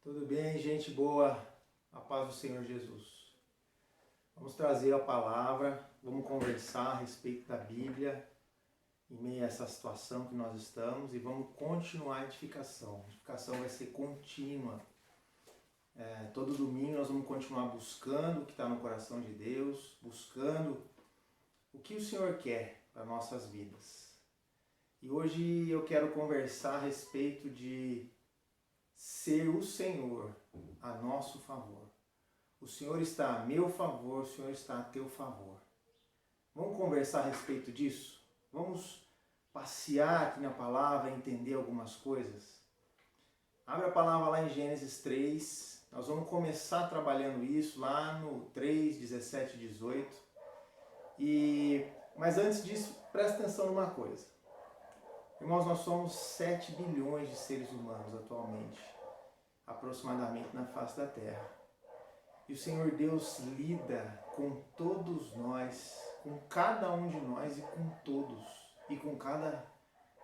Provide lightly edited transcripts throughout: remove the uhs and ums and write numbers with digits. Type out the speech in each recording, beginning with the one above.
Tudo bem, gente boa? A paz do Senhor Jesus. Vamos trazer a palavra, vamos conversar a respeito da Bíblia em meio a essa situação que nós estamos e vamos continuar a edificação. A edificação vai ser contínua. Todo domingo nós vamos continuar buscando o que está no coração de Deus, buscando o que o Senhor quer para nossas vidas. E hoje eu quero conversar a respeito de ser o Senhor a nosso favor. O Senhor está a meu favor, o Senhor está a teu favor. Vamos conversar a respeito disso? Vamos passear aqui na palavra, entender algumas coisas? Abre a palavra lá em Gênesis 3. Nós vamos começar trabalhando isso lá no 3, 17 e 18. Mas antes disso, presta atenção numa coisa. Irmãos, nós somos 7 bilhões de seres humanos atualmente, aproximadamente na face da Terra. E o Senhor Deus lida com todos nós, com cada um de nós e com todos, e com cada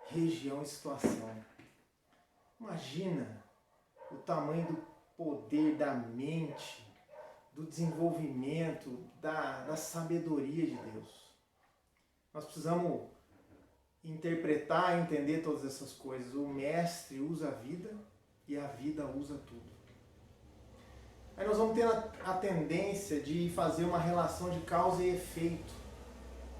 região e situação. Imagina o tamanho do poder da mente, do desenvolvimento, da sabedoria de Deus. Nós precisamos interpretar e entender todas essas coisas. O mestre usa a vida e a vida usa tudo. Aí nós vamos ter a tendência de fazer uma relação de causa e efeito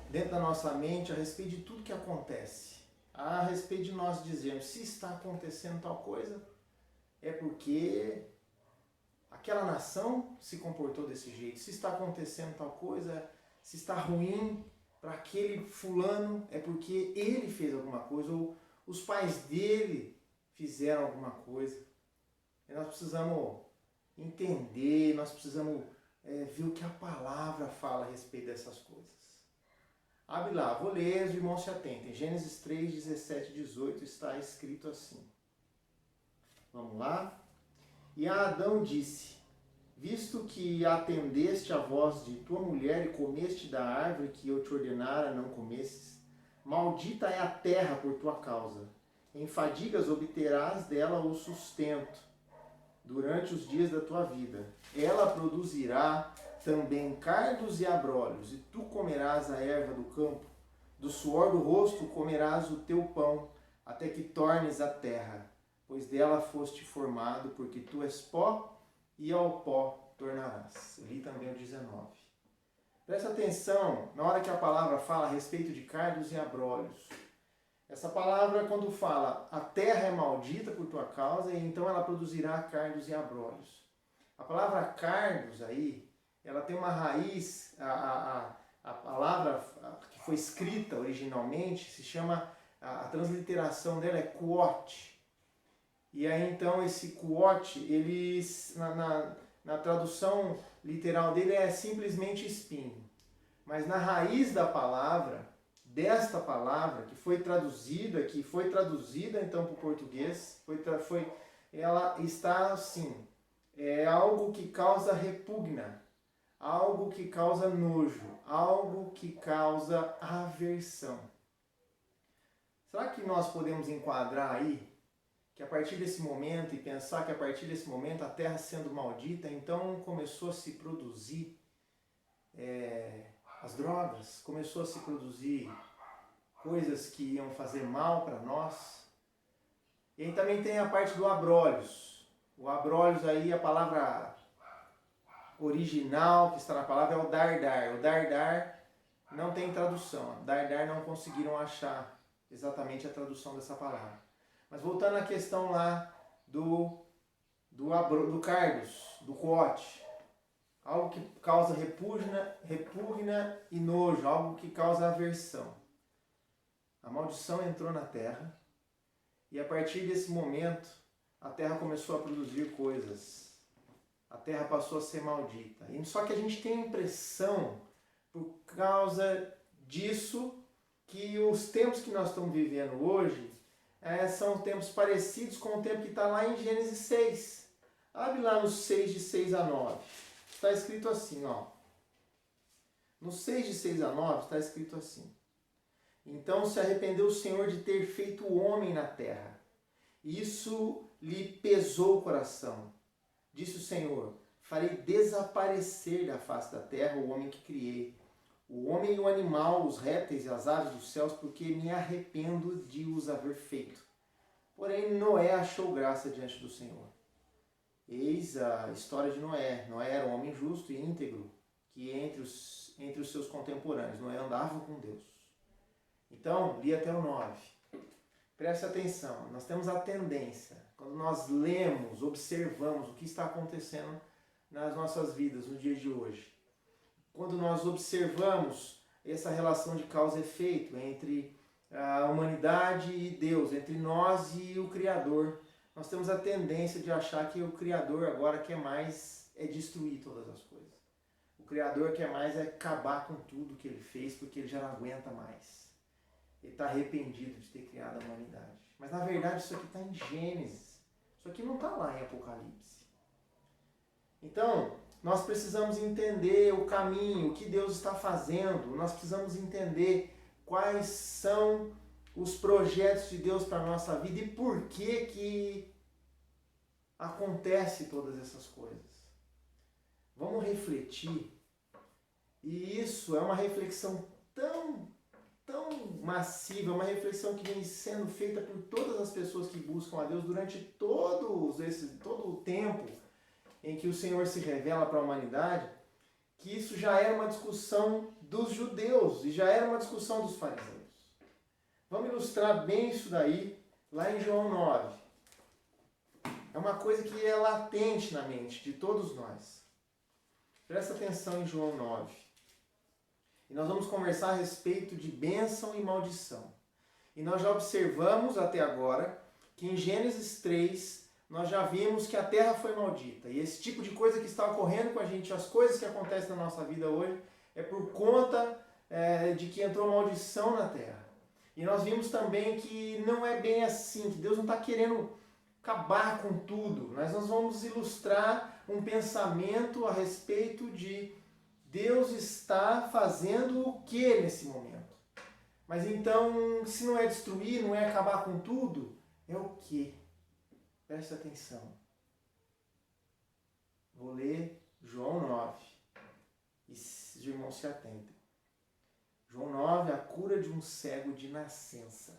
dentro da nossa mente a respeito de tudo que acontece. A respeito de nós dizermos, se está acontecendo tal coisa, é porque aquela nação se comportou desse jeito. Se está acontecendo tal coisa, se está ruim para aquele fulano, é porque ele fez alguma coisa, ou os pais dele fizeram alguma coisa. E nós precisamos entender, nós precisamos ver o que a palavra fala a respeito dessas coisas. Abre lá, vou ler, os irmãos se atentem. Gênesis 3, 17 e 18 está escrito assim. Vamos lá? E a Adão disse: visto que atendeste à voz de tua mulher e comeste da árvore que eu te ordenara não comesses, maldita é a terra por tua causa. Em fadigas obterás dela o sustento durante os dias da tua vida. Ela produzirá também cardos e abrolhos, e tu comerás a erva do campo. Do suor do rosto comerás o teu pão, até que tornes a terra, pois dela foste formado, porque tu és pó, e ao pó tornarás. Li também o 19. Presta atenção na hora que a palavra fala a respeito de cardos e abrolhos. Essa palavra, quando fala, a terra é maldita por tua causa, e então ela produzirá cardos e abrolhos. A palavra cardos aí, ela tem uma raiz, a palavra que foi escrita originalmente, se chama, a transliteração dela é quote. E aí então esse quote, ele, na tradução literal dele é simplesmente espinho. Mas na raiz da palavra, desta palavra, que foi traduzida então para o português, ela está assim, é algo que causa repugna, algo que causa nojo, algo que causa aversão. Será que nós podemos enquadrar aí que a partir desse momento, e pensar que a partir desse momento a terra sendo maldita, então começou a se produzir as drogas, começou a se produzir coisas que iam fazer mal para nós. E aí também tem a parte do abrolhos. O abrolhos aí, a palavra original que está na palavra é o dardar. O dardar não tem tradução. Dardar não conseguiram achar exatamente a tradução dessa palavra. Mas voltando à questão lá do cardos, do quote. Algo que causa repugna e nojo, algo que causa aversão. A maldição entrou na terra e a partir desse momento a terra começou a produzir coisas. A terra passou a ser maldita. E só que a gente tem a impressão, por causa disso, que os tempos que nós estamos vivendo hoje são tempos parecidos com o tempo que está lá em Gênesis 6. Abre lá no 6, de 6 a 9. Está escrito assim, ó. No 6, de 6 a 9, está escrito assim. Então se arrependeu o Senhor de ter feito o homem na terra. Isso lhe pesou o coração. Disse o Senhor: farei desaparecer da face da terra o homem que criei, o homem e o animal, os répteis e as aves dos céus, porque me arrependo de os haver feito. Porém, Noé achou graça diante do Senhor. Eis a história de Noé. Noé era um homem justo e íntegro, que entre os seus contemporâneos, Noé andava com Deus. Então, li até o 9. Preste atenção, nós temos a tendência, quando nós lemos, observamos o que está acontecendo nas nossas vidas no dia de hoje, quando nós observamos essa relação de causa e efeito entre a humanidade e Deus, entre nós e o Criador, nós temos a tendência de achar que o Criador agora quer mais é destruir todas as coisas. O Criador quer mais é acabar com tudo que ele fez, porque ele já não aguenta mais. Ele está arrependido de ter criado a humanidade. Mas na verdade isso aqui está em Gênesis. Isso aqui não está lá em Apocalipse. Então, nós precisamos entender o caminho, o que Deus está fazendo. Nós precisamos entender quais são os projetos de Deus para a nossa vida e por que acontece todas essas coisas. Vamos refletir. E isso é uma reflexão tão massiva, uma reflexão que vem sendo feita por todas as pessoas que buscam a Deus durante todo o tempo em que o Senhor se revela para a humanidade, que isso já era uma discussão dos judeus e já era uma discussão dos fariseus. Vamos ilustrar bem isso daí lá em João 9. É uma coisa que é latente na mente de todos nós. Presta atenção em João 9. E nós vamos conversar a respeito de bênção e maldição. E nós já observamos até agora que em Gênesis 3 nós já vimos que a terra foi maldita. E esse tipo de coisa que está ocorrendo com a gente, as coisas que acontecem na nossa vida hoje, é por conta de que entrou maldição na terra. E nós vimos também que não é bem assim, que Deus não está querendo acabar com tudo. Mas nós vamos ilustrar um pensamento a respeito de Deus está fazendo o que nesse momento? Mas então, se não é destruir, não é acabar com tudo, é o que? Preste atenção. Vou ler João 9. E os irmãos se atentem. João 9, a cura de um cego de nascença.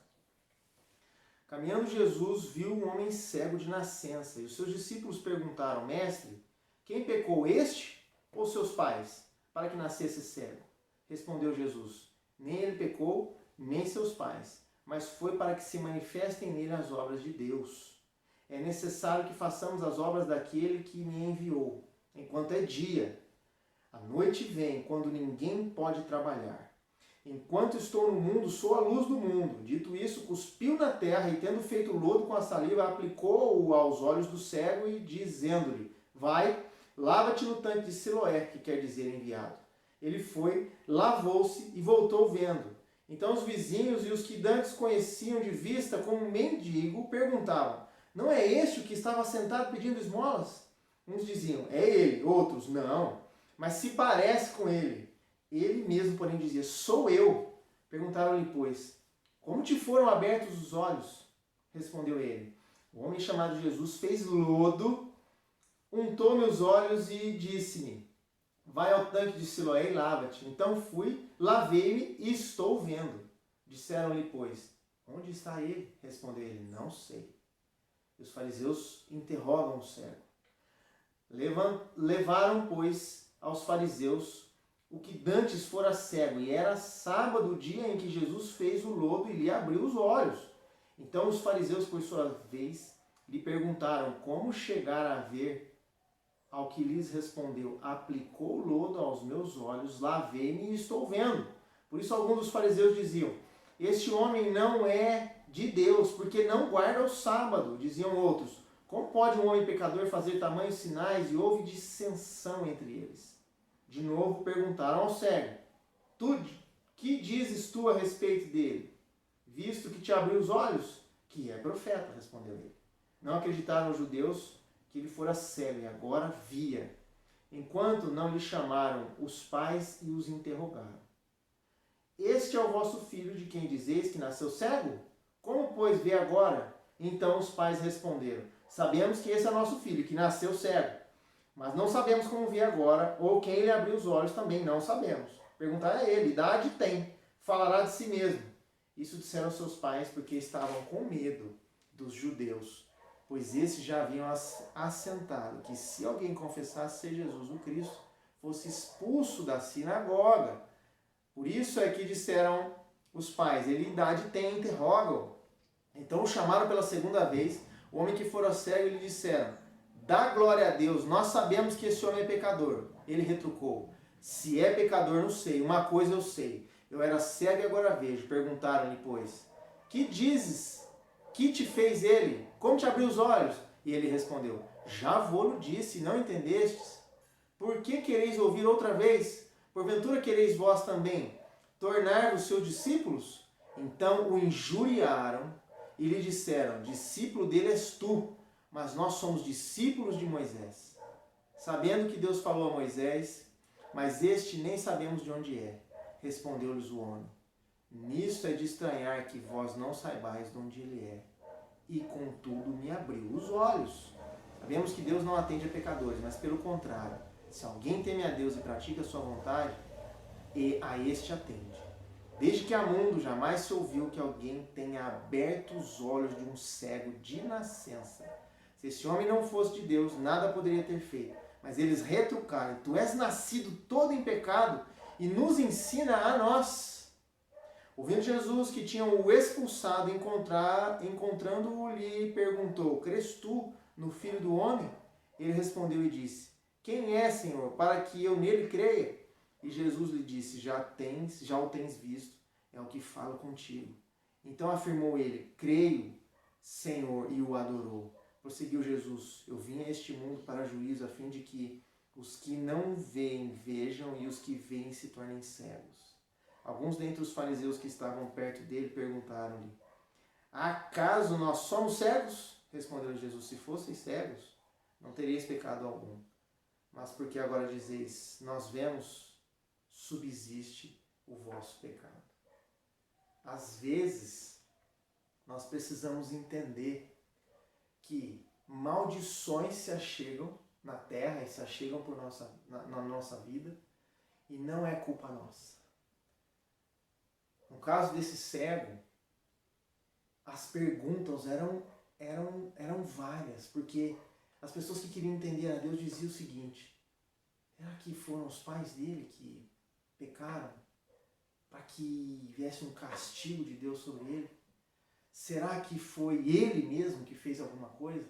Caminhando Jesus viu um homem cego de nascença. E os seus discípulos perguntaram: Mestre, quem pecou, este ou seus pais, para que nascesse cego? Respondeu Jesus: nem ele pecou, nem seus pais, mas foi para que se manifestem nele as obras de Deus. É necessário que façamos as obras daquele que me enviou, enquanto é dia. A noite vem, quando ninguém pode trabalhar. Enquanto estou no mundo, sou a luz do mundo. Dito isso, cuspiu na terra e, tendo feito lodo com a saliva, aplicou-o aos olhos do cego e, dizendo-lhe: vai, lava-te no tanque de Siloé, que quer dizer enviado. Ele foi, lavou-se e voltou vendo. Então os vizinhos e os que dantes conheciam de vista como um mendigo perguntavam: não é este o que estava sentado pedindo esmolas? Uns diziam: é ele. Outros: não, mas se parece com ele. Ele mesmo, porém, dizia: sou eu. Perguntaram-lhe, pois: como te foram abertos os olhos? Respondeu ele: o homem chamado Jesus fez lodo, untou-me os olhos e disse-me: vai ao tanque de Siloé e lava-te. Então fui, lavei-me e estou vendo. Disseram-lhe, pois: onde está ele? Respondeu ele: não sei. E os fariseus interrogam o cego. Levaram, pois, aos fariseus o que dantes fora cego, e era sábado, o dia em que Jesus fez o lodo e lhe abriu os olhos. Então os fariseus, por sua vez, lhe perguntaram como chegar a ver. Ao que lhes respondeu: aplicou o lodo aos meus olhos, lavei-me e estou vendo. Por isso alguns dos fariseus diziam: este homem não é de Deus, porque não guarda o sábado. Diziam outros: como pode um homem pecador fazer tamanhos sinais? E houve dissensão entre eles. De novo perguntaram ao cego: que dizes tu a respeito dele? Visto que te abriu os olhos, que é profeta, respondeu ele. Não acreditaram os judeus que ele fora cego e agora via, enquanto não lhe chamaram os pais e os interrogaram. Este é o vosso filho, de quem dizeis que nasceu cego? Como, pois, vê agora? Então os pais responderam: sabemos que esse é nosso filho, que nasceu cego. Mas não sabemos como vê agora, ou quem lhe abriu os olhos também não sabemos. Perguntar a ele, idade tem, falará de si mesmo. Isso disseram seus pais porque estavam com medo dos judeus, pois esses já haviam assentado que se alguém confessasse ser Jesus o Cristo, fosse expulso da sinagoga. Por isso é que disseram os pais, ele idade tem, interrogam. Então o chamaram pela segunda vez, o homem que fora cego, e lhe disseram, dá glória a Deus, nós sabemos que esse homem é pecador. Ele retrucou, se é pecador não sei, uma coisa eu sei, eu era cego e agora vejo. Perguntaram-lhe, pois, que dizes? Que te fez ele? Como te abriu os olhos? E ele respondeu, já vou-lo disse, não entendestes? Por que quereis ouvir outra vez? Porventura quereis vós também tornar-vos seus discípulos? Então o injuriaram e lhe disseram, discípulo dele és tu, mas nós somos discípulos de Moisés. Sabendo que Deus falou a Moisés, mas este nem sabemos de onde é. Respondeu-lhes o homem, nisto é de estranhar que vós não saibais de onde ele é. E contudo me abriu os olhos. Sabemos que Deus não atende a pecadores, mas pelo contrário, se alguém teme a Deus e pratica a sua vontade, e a este atende. Desde que há mundo, jamais se ouviu que alguém tenha aberto os olhos de um cego de nascença. Se esse homem não fosse de Deus, nada poderia ter feito. Mas eles retrucaram, tu és nascido todo em pecado e nos ensina a nós. Ouvindo Jesus que tinham o expulsado, encontrando-o, lhe perguntou, crês tu no Filho do Homem? Ele respondeu e disse, quem é, Senhor, para que eu nele creia? E Jesus lhe disse, já o tens visto, é o que falo contigo. Então afirmou ele, creio, Senhor, e o adorou. Prosseguiu Jesus, eu vim a este mundo para juízo, a fim de que os que não veem vejam e os que veem se tornem cegos. Alguns dentre os fariseus que estavam perto dele perguntaram-lhe, acaso nós somos cegos? Respondeu Jesus, se fosseis cegos, não teríeis pecado algum. Mas porque agora dizeis, nós vemos, subsiste o vosso pecado. Às vezes, nós precisamos entender que maldições se achegam na terra e se achegam na nossa vida e não é culpa nossa. No caso desse cego, as perguntas eram várias, porque as pessoas que queriam entender a Deus diziam o seguinte, será que foram os pais dele que pecaram para que viesse um castigo de Deus sobre ele? Será que foi ele mesmo que fez alguma coisa?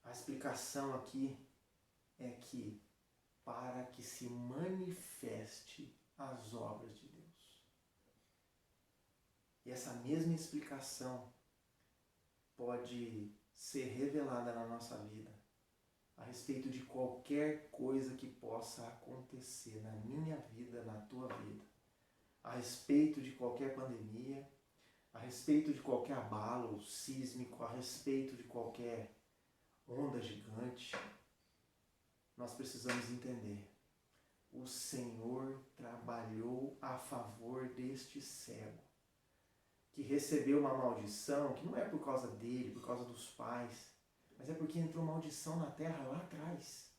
A explicação aqui é que para que se manifeste as obras de Deus. E essa mesma explicação pode ser revelada na nossa vida a respeito de qualquer coisa que possa acontecer na minha vida, na tua vida. A respeito de qualquer pandemia, a respeito de qualquer abalo sísmico, a respeito de qualquer onda gigante, nós precisamos entender. O Senhor trabalhou a favor deste cego, que recebeu uma maldição, que não é por causa dele, por causa dos pais, mas é porque entrou maldição na terra lá atrás.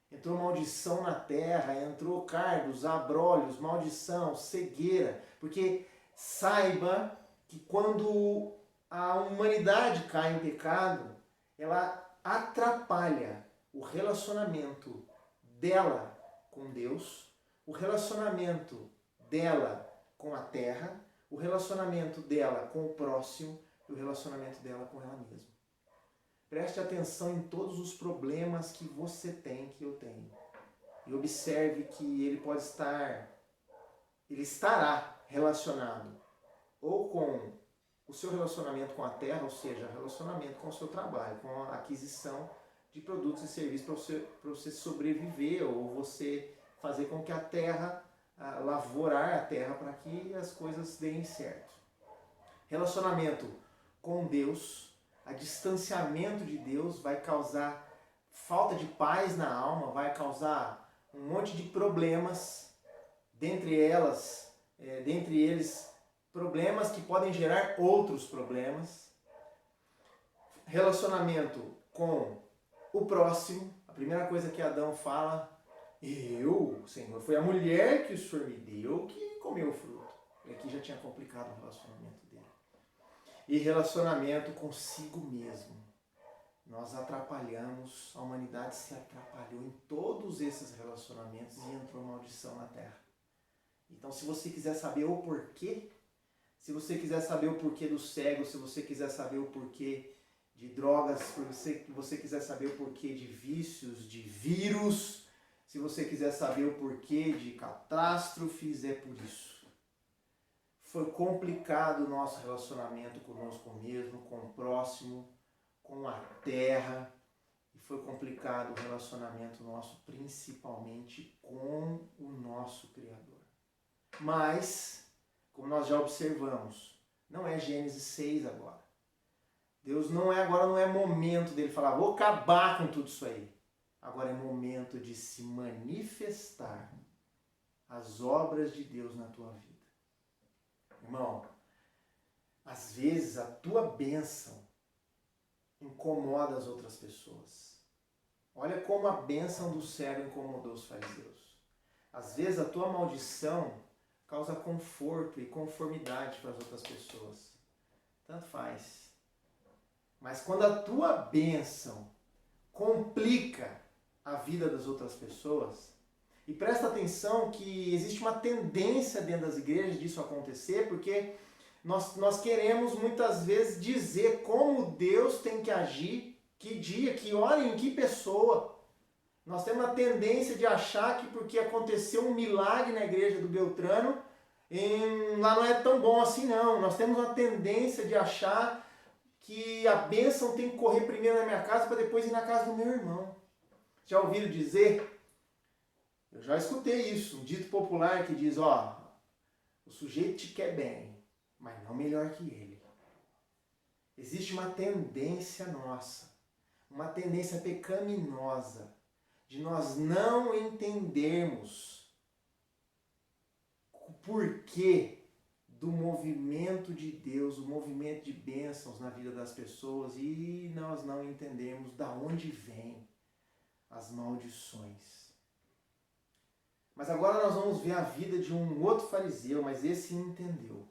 Entrou maldição na terra, entrou cardos, abrolhos, maldição, cegueira, porque saiba que quando a humanidade cai em pecado, ela atrapalha o relacionamento dela com Deus, o relacionamento dela com a terra, o relacionamento dela com o próximo e o relacionamento dela com ela mesma. Preste atenção em todos os problemas que você tem, que eu tenho. E observe que ele estará relacionado ou com o seu relacionamento com a terra, ou seja, relacionamento com o seu trabalho, com a aquisição de produtos e serviços para você sobreviver ou você fazer com que a terra, lavourar a terra para que as coisas deem certo. Relacionamento com Deus, a distanciamento de Deus vai causar falta de paz na alma, vai causar um monte de problemas, dentre eles problemas que podem gerar outros problemas. Relacionamento com o próximo, a primeira coisa que Adão fala, Senhor, foi a mulher que o Senhor me deu que comeu o fruto. E aqui já tinha complicado o relacionamento dele. E relacionamento consigo mesmo. Nós atrapalhamos, a humanidade se atrapalhou em todos esses relacionamentos e entrou maldição na Terra. Então, se você quiser saber o porquê, se você quiser saber o porquê do cego, se você quiser saber o porquê de drogas, se você quiser saber o porquê de vícios, de vírus, se você quiser saber o porquê de catástrofes, é por isso. Foi complicado o nosso relacionamento conosco mesmo, com o próximo, com a terra, e foi complicado o relacionamento nosso, principalmente com o nosso Criador. Mas, como nós já observamos, não é Gênesis 6 agora. Deus não é momento dele falar, vou acabar com tudo isso aí. Agora é momento de se manifestar as obras de Deus na tua vida. Irmão, às vezes a tua bênção incomoda as outras pessoas. Olha como a bênção do cego incomodou os fariseus. Às vezes a tua maldição causa conforto e conformidade para as outras pessoas. Tanto faz. Mas quando a tua bênção complica a vida das outras pessoas, e presta atenção que existe uma tendência dentro das igrejas disso acontecer, porque nós queremos muitas vezes dizer como Deus tem que agir, que dia, que hora, em que pessoa. Nós temos uma tendência de achar que porque aconteceu um milagre na igreja do Beltrano, lá não é tão bom assim não. Nós temos uma tendência de achar que a bênção tem que correr primeiro na minha casa para depois ir na casa do meu irmão. Já ouviram dizer? Eu já escutei isso, um dito popular que diz, o sujeito te quer bem, mas não melhor que ele. Existe uma tendência nossa, uma tendência pecaminosa, de nós não entendermos o porquê do movimento de Deus, o movimento de bênçãos na vida das pessoas, e nós não entendemos de onde vêm as maldições. Mas agora nós vamos ver a vida de um outro fariseu, mas esse entendeu.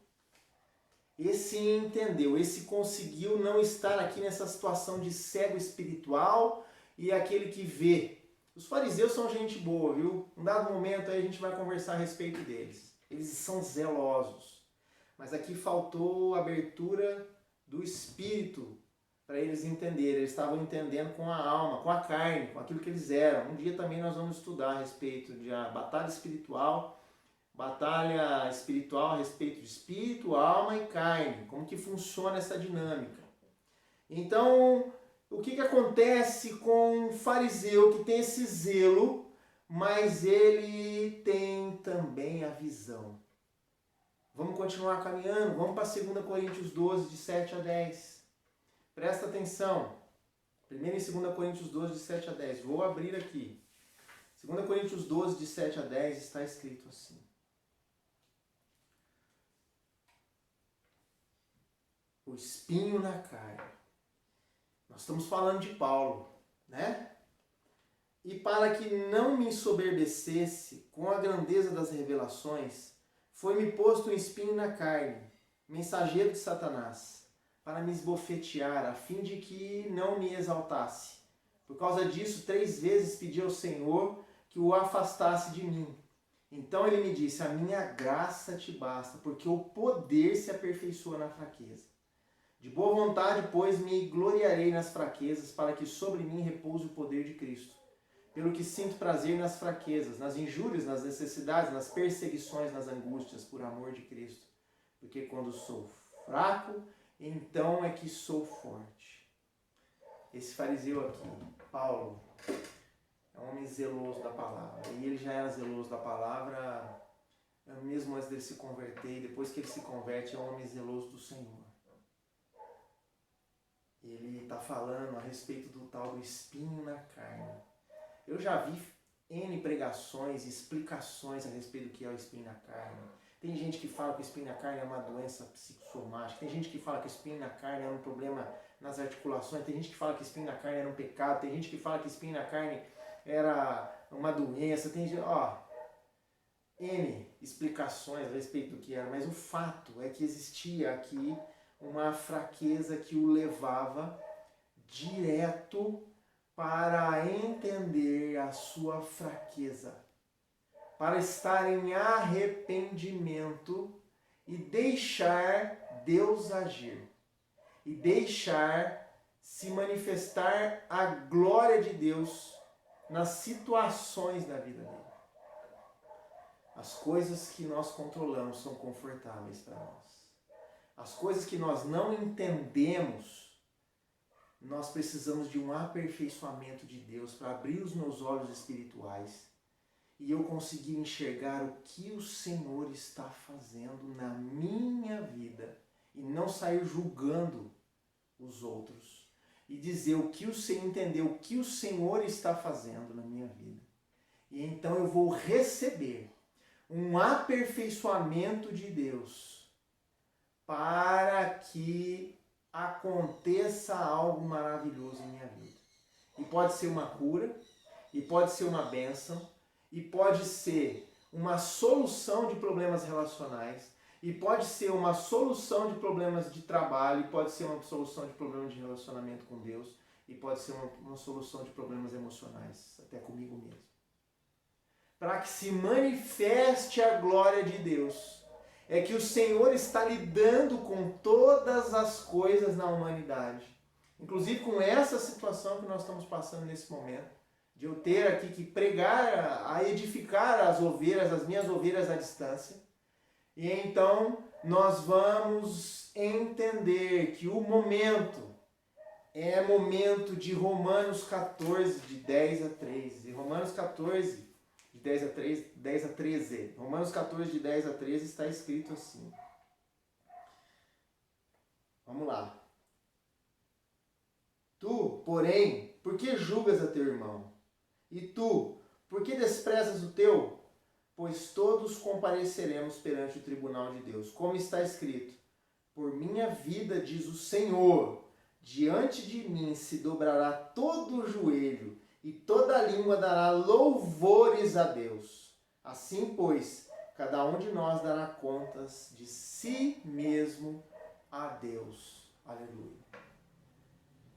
Esse conseguiu não estar aqui nessa situação de cego espiritual e aquele que vê. Os fariseus são gente boa, viu? Um dado momento aí a gente vai conversar a respeito deles. Eles são zelosos. Mas aqui faltou a abertura do espírito para eles entenderem. Eles estavam entendendo com a alma, com a carne, com aquilo que eles eram. Um dia também nós vamos estudar a respeito de a batalha espiritual a respeito de espírito, alma e carne. Como que funciona essa dinâmica. Então, o que acontece com um fariseu que tem esse zelo, mas ele tem também a visão? Vamos continuar caminhando, vamos para 2 Coríntios 12, de 7 a 10. Presta atenção. Primeiro em 2 Coríntios 12, de 7 a 10. Vou abrir aqui. 2 Coríntios 12, de 7 a 10, está escrito assim. O espinho na carne. Nós estamos falando de Paulo, né? E para que não me ensoberbecesse com a grandeza das revelações, foi-me posto um espinho na carne, mensageiro de Satanás, para me esbofetear, a fim de que não me exaltasse. Por causa disso, 3 vezes pedi ao Senhor que o afastasse de mim. Então ele me disse, a minha graça te basta, porque o poder se aperfeiçoa na fraqueza. De boa vontade, pois, me gloriarei nas fraquezas, para que sobre mim repouse o poder de Cristo. Pelo que sinto prazer nas fraquezas, nas injúrias, nas necessidades, nas perseguições, nas angústias, por amor de Cristo. Porque quando sou fraco, então é que sou forte. Esse fariseu aqui, Paulo, é um homem zeloso da palavra. E ele já era zeloso da palavra mesmo antes dele se converter. E depois que ele se converte, é um homem zeloso do Senhor. Ele está falando a respeito do tal do espinho na carne. Eu já vi N pregações, explicações a respeito do que é o espinho na carne. Tem gente que fala que o espinho na carne é uma doença psicossomática. Tem gente que fala que o espinho na carne é um problema nas articulações, tem gente que fala que espinho na carne era um pecado, tem gente que fala que espinho na carne era uma doença, tem gente, N explicações a respeito do que era, mas o fato é que existia aqui uma fraqueza que o levava direto para entender a sua fraqueza, para estar em arrependimento e deixar Deus agir, e deixar se manifestar a glória de Deus nas situações da vida dele. As coisas que nós controlamos são confortáveis para nós. As coisas que nós não entendemos, nós precisamos de um aperfeiçoamento de Deus para abrir os meus olhos espirituais e eu conseguir enxergar o que o Senhor está fazendo na minha vida e não sair julgando os outros e dizer o que o Senhor entendeu, o que o Senhor está fazendo na minha vida. E então eu vou receber um aperfeiçoamento de Deus para que aconteça algo maravilhoso em minha vida. E pode ser uma cura, e pode ser uma bênção, e pode ser uma solução de problemas relacionais, e pode ser uma solução de problemas de trabalho, e pode ser uma solução de problemas de relacionamento com Deus, e pode ser uma solução de problemas emocionais, até comigo mesmo. Para que se manifeste a glória de Deus, é que o Senhor está lidando com todas as coisas na humanidade. Inclusive com essa situação que nós estamos passando nesse momento, de eu ter aqui que pregar, a edificar as ovelhas, as minhas ovelhas à distância. E então nós vamos entender que o momento é momento de Romanos 14, de 10 a 13. Romanos 14, de 10 a 13. Romanos 14, de 10 a 13 está escrito assim. Vamos lá. Tu, porém, por que julgas a teu irmão? E tu, por que desprezas o teu? Pois todos compareceremos perante o tribunal de Deus. Como está escrito, por minha vida, diz o Senhor, diante de mim se dobrará todo o joelho, e toda língua dará louvores a Deus. Assim, pois, cada um de nós dará contas de si mesmo a Deus. Aleluia.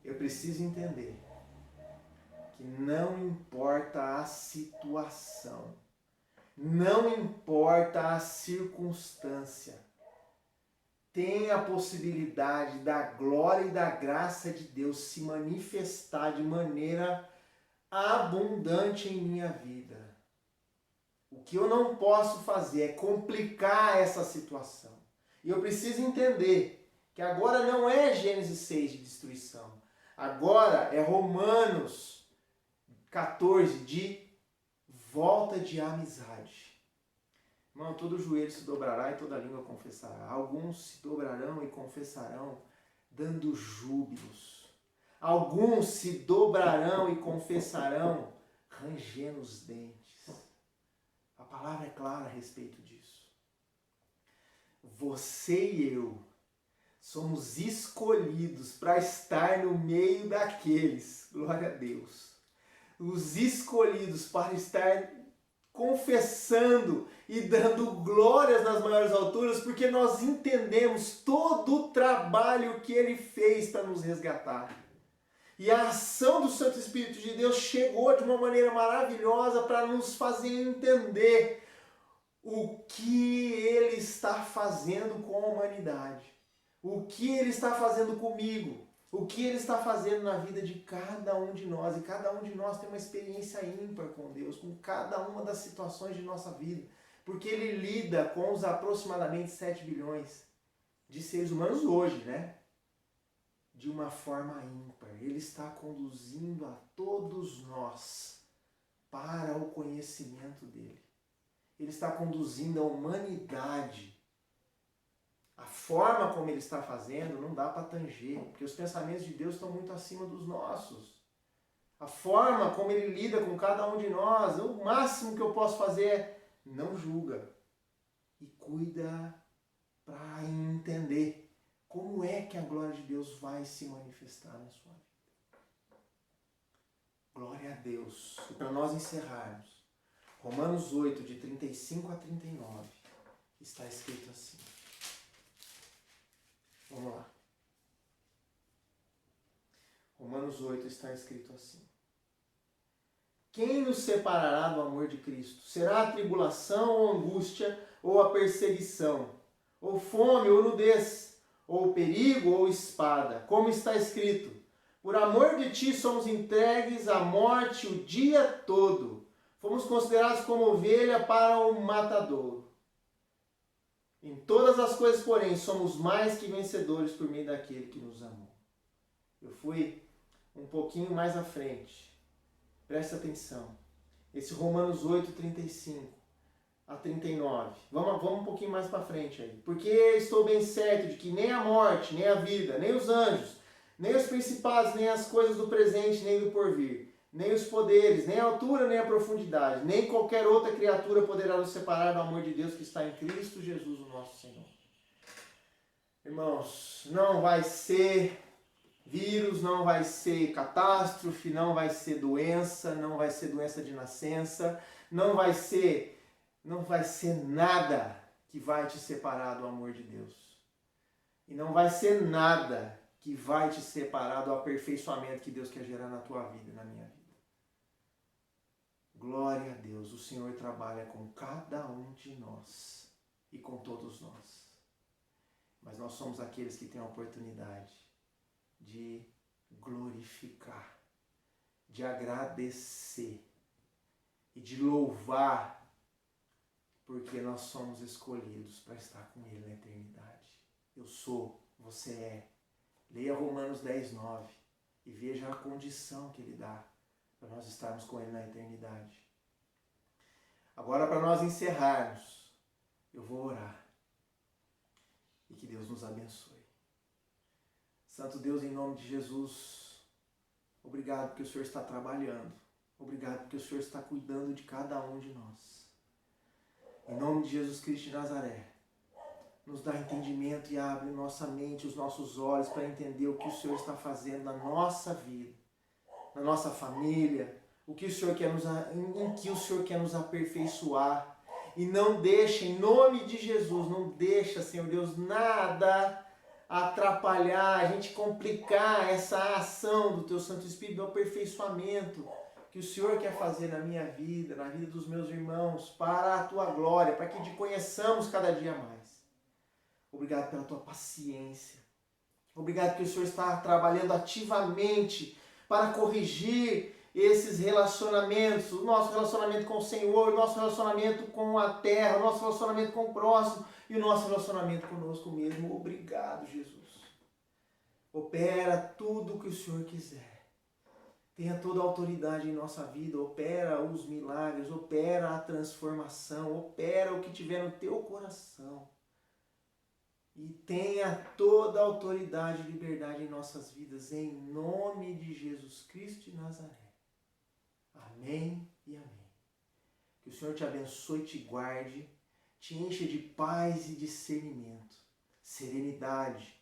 Eu preciso entender que não importa a situação, não importa a circunstância, tem a possibilidade da glória e da graça de Deus se manifestar de maneira abundante em minha vida. O que eu não posso fazer é complicar essa situação. E eu preciso entender que agora não é Gênesis 6 de destruição. Agora é Romanos 14 de volta de amizade. Irmão, todo joelho se dobrará e toda língua confessará. Alguns se dobrarão e confessarão dando júbilos. Alguns se dobrarão e confessarão rangendo os dentes. A palavra é clara a respeito disso. Você e eu somos escolhidos para estar no meio daqueles, glória a Deus, os escolhidos para estar confessando e dando glórias nas maiores alturas, porque nós entendemos todo o trabalho que Ele fez para nos resgatar. E a ação do Santo Espírito de Deus chegou de uma maneira maravilhosa para nos fazer entender o que Ele está fazendo com a humanidade, o que Ele está fazendo comigo, o que Ele está fazendo na vida de cada um de nós. E cada um de nós tem uma experiência ímpar com Deus, com cada uma das situações de nossa vida, porque Ele lida com os aproximadamente 7 bilhões de seres humanos hoje, né? De uma forma ímpar. Ele está conduzindo a todos nós para o conhecimento dele. Ele está conduzindo a humanidade. A forma como ele está fazendo não dá para tanger, porque os pensamentos de Deus estão muito acima dos nossos. A forma como ele lida com cada um de nós, o máximo que eu posso fazer é não julga e cuida para entender como é que a glória de Deus vai se manifestar na sua vida? Glória a Deus. E para nós encerrarmos, Romanos 8, de 35 a 39, está escrito assim. Vamos lá. Romanos 8 está escrito assim. Quem nos separará do amor de Cristo? Será a tribulação ou angústia, ou a perseguição, ou fome, ou nudez, ou perigo, ou espada? Como está escrito, por amor de ti somos entregues à morte o dia todo. Fomos considerados como ovelha para o matadouro. Em todas as coisas, porém, somos mais que vencedores por meio daquele que nos amou. Eu fui um pouquinho mais à frente. Presta atenção. Esse Romanos 8, 35 a 39. Vamos um pouquinho mais para frente aí. Porque estou bem certo de que nem a morte, nem a vida, nem os anjos, nem os principados, nem as coisas do presente, nem do porvir, nem os poderes, nem a altura, nem a profundidade, nem qualquer outra criatura poderá nos separar do amor de Deus que está em Cristo Jesus, o nosso Senhor. Irmãos, não vai ser vírus, não vai ser catástrofe, não vai ser doença, não vai ser doença de nascença, não vai ser nada que vai te separar do amor de Deus. E não vai ser nada que vai te separar do aperfeiçoamento que Deus quer gerar na tua vida e na minha vida. Glória a Deus, o Senhor trabalha com cada um de nós e com todos nós. Mas nós somos aqueles que têm a oportunidade de glorificar, de agradecer e de louvar, porque nós somos escolhidos para estar com Ele na eternidade. Eu sou, você é. Leia Romanos 10, 9 e veja a condição que Ele dá para nós estarmos com Ele na eternidade. Agora, para nós encerrarmos, eu vou orar e que Deus nos abençoe. Santo Deus, em nome de Jesus, obrigado porque o Senhor está trabalhando. Obrigado porque o Senhor está cuidando de cada um de nós. Em nome de Jesus Cristo de Nazaré, nos dá entendimento e abre nossa mente, os nossos olhos para entender o que o Senhor está fazendo na nossa vida, na nossa família, em que o Senhor quer nos aperfeiçoar. E não deixa, em nome de Jesus, não deixa, Senhor Deus, nada atrapalhar, a gente complicar essa ação do Teu Santo Espírito, do aperfeiçoamento que o Senhor quer fazer na minha vida, na vida dos meus irmãos, para a Tua glória, para que te conheçamos cada dia mais. Obrigado pela Tua paciência. Obrigado que o Senhor está trabalhando ativamente para corrigir esses relacionamentos, o nosso relacionamento com o Senhor, o nosso relacionamento com a terra, o nosso relacionamento com o próximo e o nosso relacionamento conosco mesmo. Obrigado, Jesus. Opera tudo o que o Senhor quiser. Tenha toda a autoridade em nossa vida, opera os milagres, opera a transformação, opera o que tiver no teu coração. E tenha toda a autoridade e liberdade em nossas vidas, em nome de Jesus Cristo de Nazaré. Amém e amém. Que o Senhor te abençoe e te guarde, te encha de paz e discernimento, serenidade,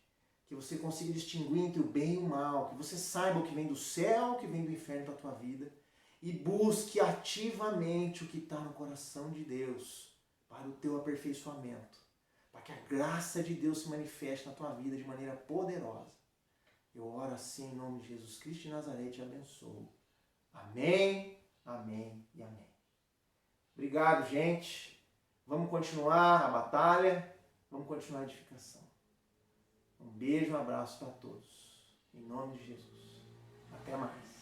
que você consiga distinguir entre o bem e o mal, que você saiba o que vem do céu, o que vem do inferno para a tua vida, e busque ativamente o que está no coração de Deus para o teu aperfeiçoamento, para que a graça de Deus se manifeste na tua vida de maneira poderosa. Eu oro assim em nome de Jesus Cristo de Nazaré e te abençoo. Amém, amém e amém. Obrigado, gente. Vamos continuar a batalha, vamos continuar a edificação. Um beijo, um abraço para todos. Em nome de Jesus. Até mais.